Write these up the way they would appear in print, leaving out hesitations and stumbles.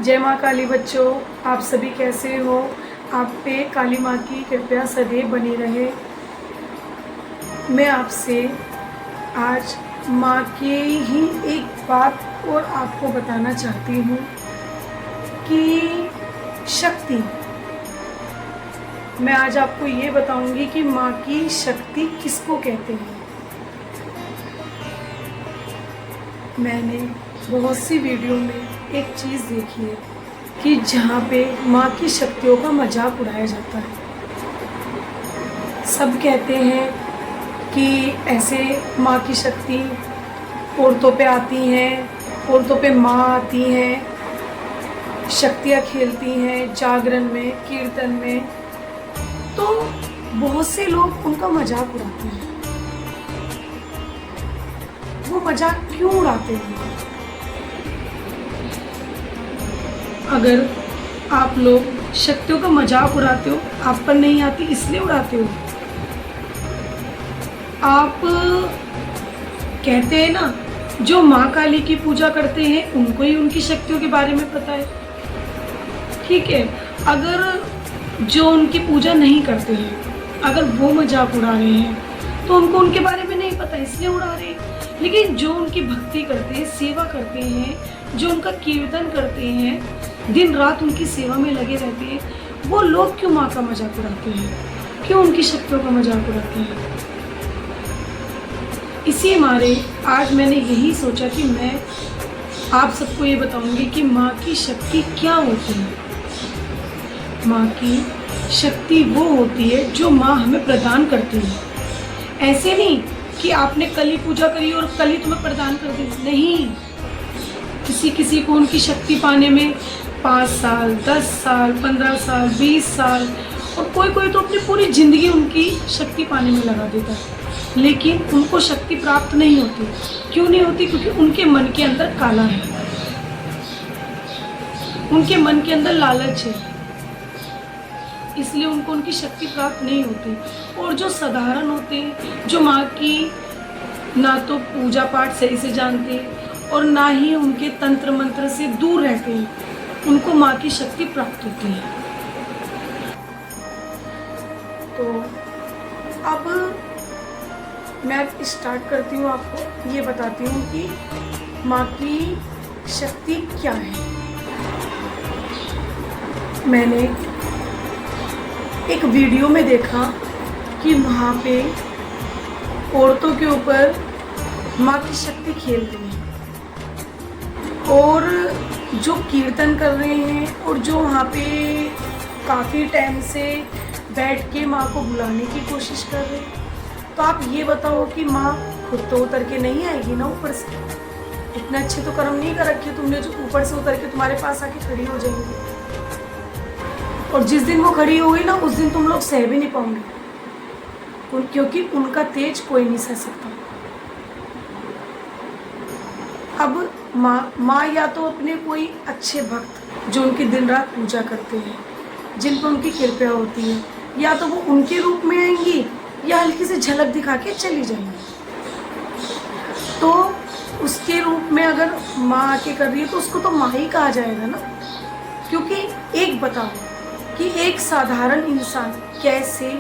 जय माँ काली बच्चों, आप सभी कैसे हो। आप पे काली माँ की कृपया सदैव बनी रहे। मैं आपसे आज माँ की ही एक बात और आपको बताना चाहती हूँ कि शक्ति। मैं आज आपको ये बताऊंगी कि माँ की शक्ति किसको कहते हैं। मैंने बहुत सी वीडियो में एक चीज़ देखी है कि जहाँ पे माँ की शक्तियों का मजाक उड़ाया जाता है। सब कहते हैं कि ऐसे माँ की शक्ति औरतों पे आती हैं, औरतों पे माँ आती हैं, शक्तियाँ खेलती हैं जागरण में, कीर्तन में। तो बहुत से लोग उनका मजाक उड़ाते हैं। वो मजाक क्यों उड़ाते हैं? अगर आप लोग शक्तियों का मजाक उड़ाते हो, आप पर नहीं आती इसलिए उड़ाते हो। आप कहते हैं ना, जो माँ काली की पूजा करते हैं उनको ही उनकी शक्तियों के बारे में पता है। ठीक है, अगर जो उनकी पूजा नहीं करते हैं, अगर वो मजाक उड़ा रहे हैं तो उनको उनके बारे में नहीं पता इसलिए उड़ा रहे हैं। लेकिन जो उनकी भक्ति करते हैं, सेवा करते हैं, जो उनका कीर्तन करते हैं, दिन रात उनकी सेवा में लगे रहते हैं, वो लोग क्यों माँ का मजाक उड़ाते हैं, क्यों उनकी शक्तियों का मजाक उड़ाते हैं? इसी मारे आज मैंने यही सोचा कि मैं आप सबको ये बताऊंगी कि माँ की शक्ति क्या होती है। माँ की शक्ति वो होती है जो माँ हमें प्रदान करती है। ऐसे नहीं कि आपने कल ही पूजा करी और कल ही तुम्हें प्रदान कर दी, नहीं। किसी को उनकी शक्ति पाने में 5 साल, 10 साल, 15 साल, 20 साल और कोई तो अपनी पूरी ज़िंदगी उनकी शक्ति पाने में लगा देता है, लेकिन उनको शक्ति प्राप्त नहीं होती। क्यों नहीं होती? क्योंकि उनके मन के अंदर काला है, उनके मन के अंदर लालच है, इसलिए उनको उनकी शक्ति प्राप्त नहीं होती। और जो साधारण होते हैं, जो माँ की ना तो पूजा पाठ सही से जानते हैं और ना ही उनके तंत्र मंत्र से दूर रहते हैं, उनको माँ की शक्ति प्राप्त होती है। तो अब मैं स्टार्ट करती हूँ, आपको ये बताती हूँ कि माँ की शक्ति क्या है। मैंने एक वीडियो में देखा कि वहाँ पे औरतों के ऊपर माँ की शक्ति खेल रही है और जो कीर्तन कर रहे हैं और जो वहाँ पे काफ़ी टाइम से बैठ के माँ को बुलाने की कोशिश कर रहे हैं। तो आप ये बताओ कि माँ खुद तो उतर के नहीं आएगी ना ऊपर से। इतने अच्छे तो कर्म नहीं कर रखे तुमने जो ऊपर से उतर के तुम्हारे पास आके खड़ी हो जाएंगी। और जिस दिन वो खड़ी होगी ना, उस दिन तुम लोग सह भी नहीं पाओगे, क्योंकि उनका तेज कोई नहीं सह सकता। अब माँ या तो अपने कोई अच्छे भक्त जो उनकी दिन रात पूजा करते हैं, जिन पर उनकी कृपा होती है, या तो वो उनके रूप में आएंगी या हल्की सी झलक दिखा के चली जाएंगी। तो उसके रूप में अगर माँ आके कर रही है तो उसको तो माँ ही कहा जाएगा ना। क्योंकि एक बताओ कि एक साधारण इंसान कैसे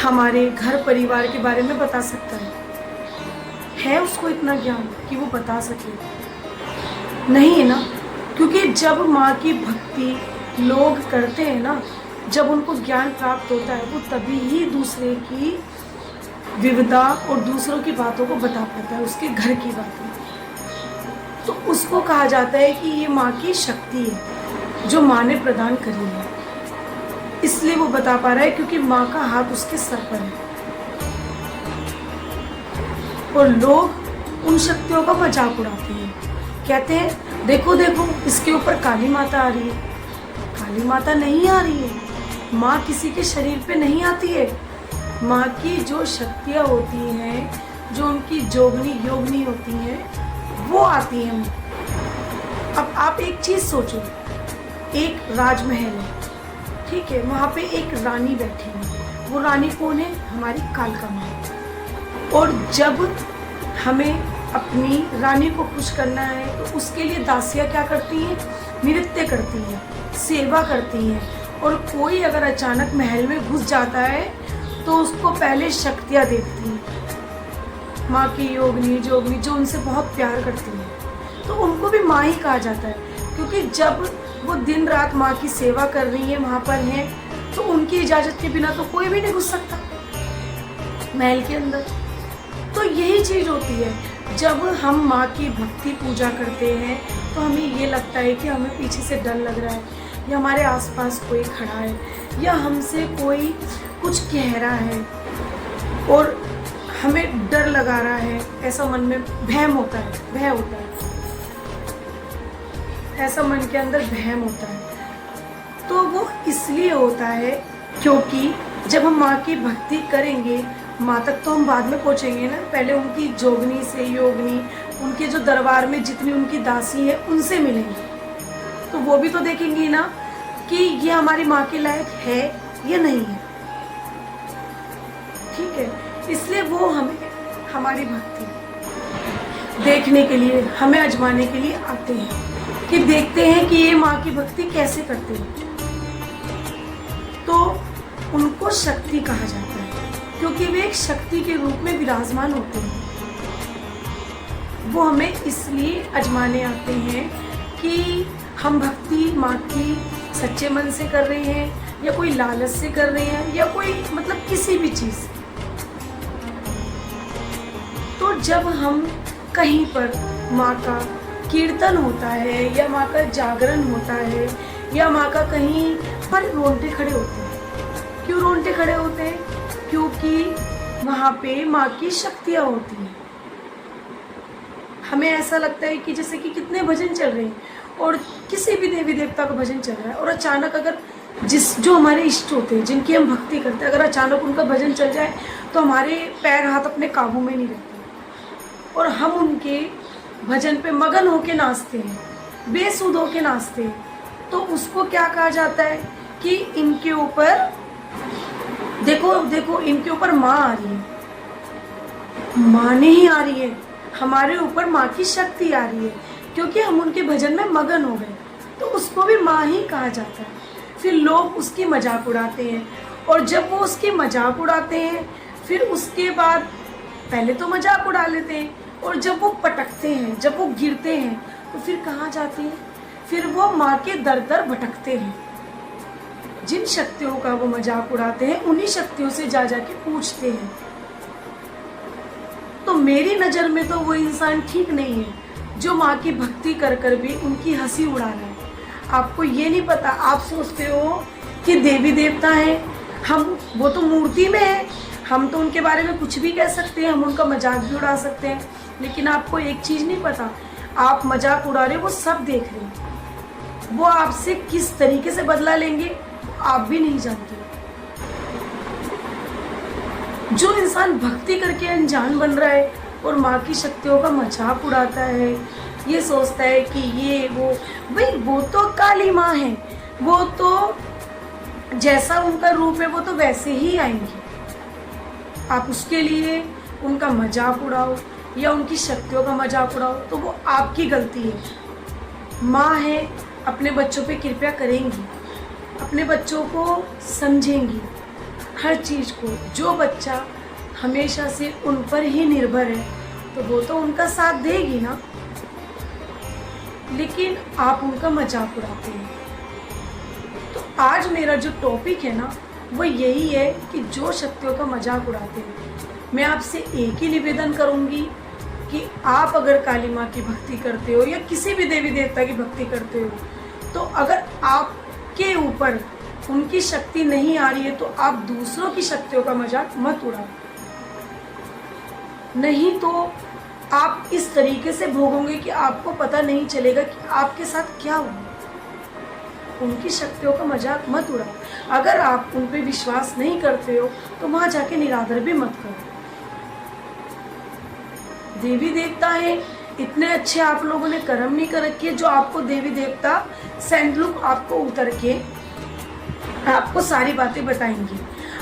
हमारे घर परिवार के बारे में बता सकता है उसको इतना ज्ञान कि वो बता सके? नहीं है ना। क्योंकि जब माँ की भक्ति लोग करते हैं ना, जब उनको ज्ञान प्राप्त होता है, वो तभी ही दूसरे की विविधता और दूसरों की बातों को बता पाता है, उसके घर की बातें। तो उसको कहा जाता है कि ये माँ की शक्ति है जो माँ ने प्रदान करी है। इसलिए वो बता पा रहा है क्योंकि माँ का हाथ उसके सर पर है। और लोग उन शक्तियों का मजाक उड़ाते हैं, कहते हैं देखो देखो इसके ऊपर काली माता आ रही है। काली माता नहीं आ रही है, माँ किसी के शरीर पे नहीं आती है। माँ की जो शक्तियाँ होती हैं, जो उनकी योगनी होती हैं, वो आती हैं। अब आप एक चीज़ सोचो, एक राजमहल है, ठीक है, वहाँ पे एक रानी बैठी है। वो रानी कौन है? हमारी कालका माँ। और जब हमें अपनी रानी को खुश करना है तो उसके लिए दासियाँ क्या करती हैं, नृत्य करती हैं, सेवा करती हैं। और कोई अगर अचानक महल में घुस जाता है तो उसको पहले शक्तियाँ देती हैं। माँ की योगिनी जोगनी जो उनसे बहुत प्यार करती हैं तो उनको भी माँ ही कहा जाता है, क्योंकि जब वो दिन रात माँ की सेवा कर रही हैं, वहाँ पर हैं, तो उनकी इजाज़त के बिना तो कोई भी नहीं घुस सकता महल के अंदर। तो यही चीज़ होती है, जब हम माँ की भक्ति पूजा करते हैं तो हमें ये लगता है कि हमें पीछे से डर लग रहा है, या हमारे आसपास कोई खड़ा है, या हमसे कोई कुछ कह रहा है और हमें डर लगा रहा है, ऐसा मन में वहम होता है, भय होता है, ऐसा मन के अंदर वहम होता है। तो वो इसलिए होता है क्योंकि जब हम माँ की भक्ति करेंगे, माँ तक तो हम बाद में पहुँचेंगे ना, पहले उनकी जोगनी से योगनी, उनके जो दरबार में जितनी उनकी दासी है उनसे मिलेंगे, तो वो भी तो देखेंगी ना कि ये हमारी माँ के लायक है या नहीं है। ठीक है, इसलिए वो हमें हमारी भक्ति देखने के लिए, हमें आजमाने के लिए आते हैं कि देखते हैं कि ये माँ की भक्ति कैसे करते हैं। तो उनको शक्ति कहा जाता है क्योंकि वे एक शक्ति के रूप में विराजमान होते हैं। वो हमें इसलिए आजमाने आते हैं कि हम भक्ति माँ की सच्चे मन से कर रहे हैं, या कोई लालच से कर रहे हैं, या कोई मतलब किसी भी चीज़। तो जब हम कहीं पर माँ का कीर्तन होता है, या माँ का जागरण होता है, या माँ का कहीं पर रोंगटे खड़े होते हैं। क्यों रोंगटे खड़े होते हैं? क्योंकि वहाँ पे माँ की शक्तियाँ होती हैं। हमें ऐसा लगता है कि जैसे कि कितने भजन चल रहे हैं और किसी भी देवी देवता का भजन चल रहा है, और अचानक अगर जो हमारे इष्ट होते हैं, जिनकी हम भक्ति करते हैं, अगर अचानक उनका भजन चल जाए तो हमारे पैर हाथ अपने काबू में नहीं रहते और हम उनके भजन पे मगन होके नाचते हैं, बेसुध होके नाचते हैं। तो उसको क्या कहा जाता है कि इनके ऊपर देखो देखो, इनके ऊपर माँ आ रही है, माँ नहीं आ रही है, हमारे ऊपर माँ की शक्ति आ रही है, क्योंकि हम उनके भजन में मगन हो गए। तो उसको भी माँ ही कहा जाता है। फिर लोग उसकी मजाक उड़ाते हैं, और जब वो उसकी मजाक उड़ाते हैं फिर उसके बाद पहले तो मजाक उड़ा लेते हैं, और जब वो पटकते हैं, जब वो गिरते हैं, तो फिर कहाँ जाते हैं? फिर वो माँ के दर दर भटकते हैं। जिन शक्तियों का वो मजाक उड़ाते हैं उन्हीं शक्तियों से जा जाके पूछते हैं। तो मेरी नज़र में तो वो इंसान ठीक नहीं है जो माँ की भक्ति कर कर भी उनकी हंसी उड़ा रहा है। आपको ये नहीं पता, आप सोचते हो कि देवी देवता हैं, हम वो तो मूर्ति में है, हम तो उनके बारे में कुछ भी कह सकते हैं, हम उनका मजाक भी उड़ा सकते हैं। लेकिन आपको एक चीज़ नहीं पता, आप मजाक उड़ा रहे, वो सब देख रहे हैं। वो आपसे किस तरीके से बदला लेंगे आप भी नहीं जानते। जो इंसान भक्ति करके अनजान बन रहा है और माँ की शक्तियों का मजाक उड़ाता है, ये सोचता है कि ये वो, भाई वो तो काली माँ है, वो तो जैसा उनका रूप है वो तो वैसे ही आएंगी। आप उसके लिए उनका मजाक उड़ाओ या उनकी शक्तियों का मजाक उड़ाओ तो वो आपकी गलती है। माँ है, अपने बच्चों पे कृपा करेंगी, अपने बच्चों को समझेंगी हर चीज़ को। जो बच्चा हमेशा से उन पर ही निर्भर है तो वो तो उनका साथ देगी ना, लेकिन आप उनका मजाक उड़ाते हैं। तो आज मेरा जो टॉपिक है ना वो यही है कि जो शक्तियों का मजाक उड़ाते हैं, मैं आपसे एक ही निवेदन करूंगी कि आप अगर काली माँ की भक्ति करते हो या किसी भी देवी देवता की भक्ति करते हो, तो अगर आपके ऊपर उनकी शक्ति नहीं आ रही है तो आप दूसरों की शक्तियों का मजाक मत उड़ाओ, नहीं तो आप इस तरीके से भोगोगे कि आपको पता नहीं चलेगा कि आपके साथ क्या हुआ। उनकी शक्तियों का मजाक मत उड़ाओ। अगर आप उन पे विश्वास नहीं करते हो तो वहां जाके निरादर भी मत करो। देवी देवता है, इतने अच्छे आप लोगों ने कर्म नहीं कर रखे जो आपको देवी देवता सैंडलुक आपको उतर के आपको सारी बातें बताएंगे।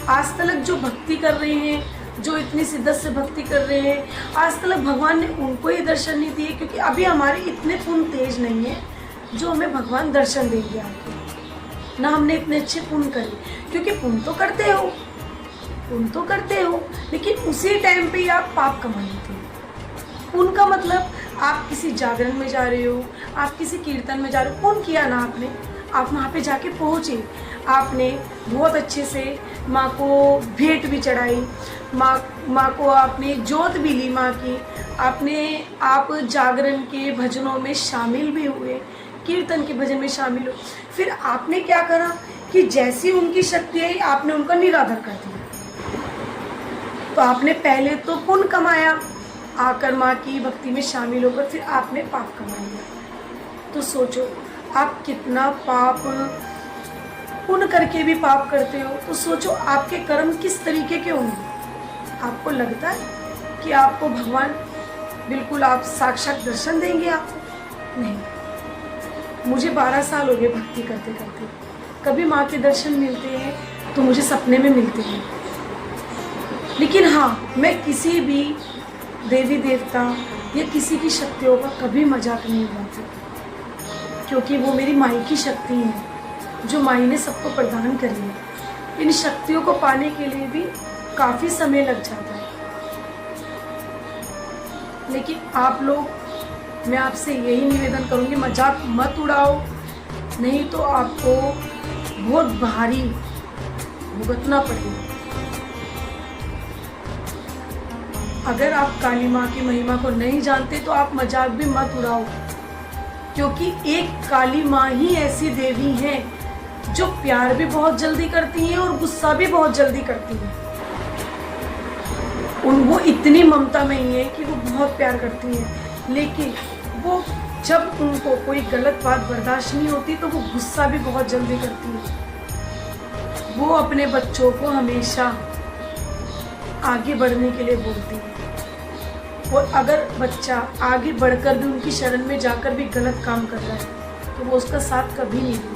आज तक जो भक्ति कर रहे हैं जो इतनी शिद्दत से भक्ति कर रहे हैं, आज तक भगवान ने उनको ही दर्शन नहीं दिए, क्योंकि अभी हमारे इतने पुण्य तेज नहीं है जो हमें भगवान दर्शन देंगे आके। ना हमने इतने अच्छे पुण्य करे, क्योंकि पुण्य तो करते हो, पुण्य तो करते हो, लेकिन उसी टाइम पे ही आप पाप कमा लेते हो। पुण्य का मतलब आप किसी जागरण में जा रहे हो, आप किसी कीर्तन में जा रहे हो, पुण्य किया ना आपने, आप वहाँ पे जाके पहुँचे, आपने बहुत अच्छे से माँ को भेंट भी चढ़ाई, माँ को आपने जोत भी ली माँ की, आप जागरण के भजनों में शामिल भी हुए, कीर्तन के भजन में शामिल हो। फिर आपने क्या करा कि जैसी उनकी शक्ति आई आपने उनका निरादर कर दिया। तो आपने पहले तो पुण्य कमाया, आकर माँ की भक्ति में शामिल होकर फिर आपने पाप कमा लिया। तो सोचो आप कितना पाप, पुण्य करके भी पाप करते हो, तो सोचो आपके कर्म किस तरीके के होंगे। आपको लगता है कि आपको भगवान बिल्कुल आप साक्षात दर्शन देंगे आपको? नहीं। मुझे 12 साल हो गए भक्ति करते करते, कभी माँ के दर्शन मिलते हैं तो मुझे सपने में मिलते हैं, लेकिन हाँ, मैं किसी भी देवी देवता या किसी की शक्तियों का कभी मजाक नहीं उड़ाती, क्योंकि वो मेरी माई की शक्ति है जो माई ने सबको प्रदान करी है। इन शक्तियों को पाने के लिए भी काफ़ी समय लग जाता है। लेकिन आप लोग, मैं आपसे यही निवेदन करूँगी, मजाक मत उड़ाओ, नहीं तो आपको बहुत भारी भुगतना पड़ेगा। अगर आप काली माँ की महिमा को नहीं जानते तो आप मजाक भी मत उड़ाओ, क्योंकि एक काली माँ ही ऐसी देवी है जो प्यार भी बहुत जल्दी करती हैं और गुस्सा भी बहुत जल्दी करती हैं। वो इतनी ममता में ही है कि वो बहुत प्यार करती हैं, लेकिन वो जब उनको कोई गलत बात बर्दाश्त नहीं होती तो वो गुस्सा भी बहुत जल्दी करती है। वो अपने बच्चों को हमेशा आगे बढ़ने के लिए बोलती है, और अगर बच्चा आगे बढ़कर भी उनकी शरण में जाकर भी गलत काम कर रहा है तो वो उसका साथ कभी नहीं देती।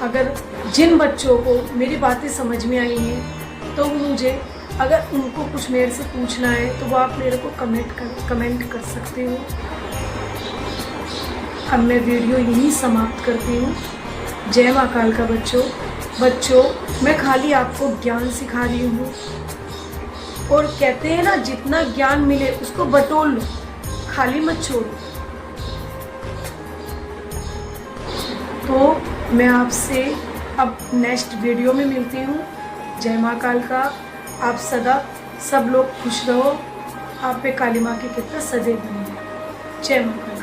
अगर जिन बच्चों को मेरी बातें समझ में आई हैं तो मुझे, अगर उनको कुछ मेरे से पूछना है तो वो आप मेरे को कमेंट कर सकते हो। अब मैं वीडियो यहीं समाप्त करती हूँ। जय माँ काल का बच्चों, मैं खाली आपको ज्ञान सिखा रही हूँ, और कहते हैं ना, जितना ज्ञान मिले उसको बटोर लो, खाली मत छोड़ो। तो मैं आपसे अब नेक्स्ट वीडियो में मिलती हूँ। जय माँ काल का। आप सदा सब लोग खुश रहो, आप पे काली माँ की कृपा सदैव बनी है। जय माँ काल।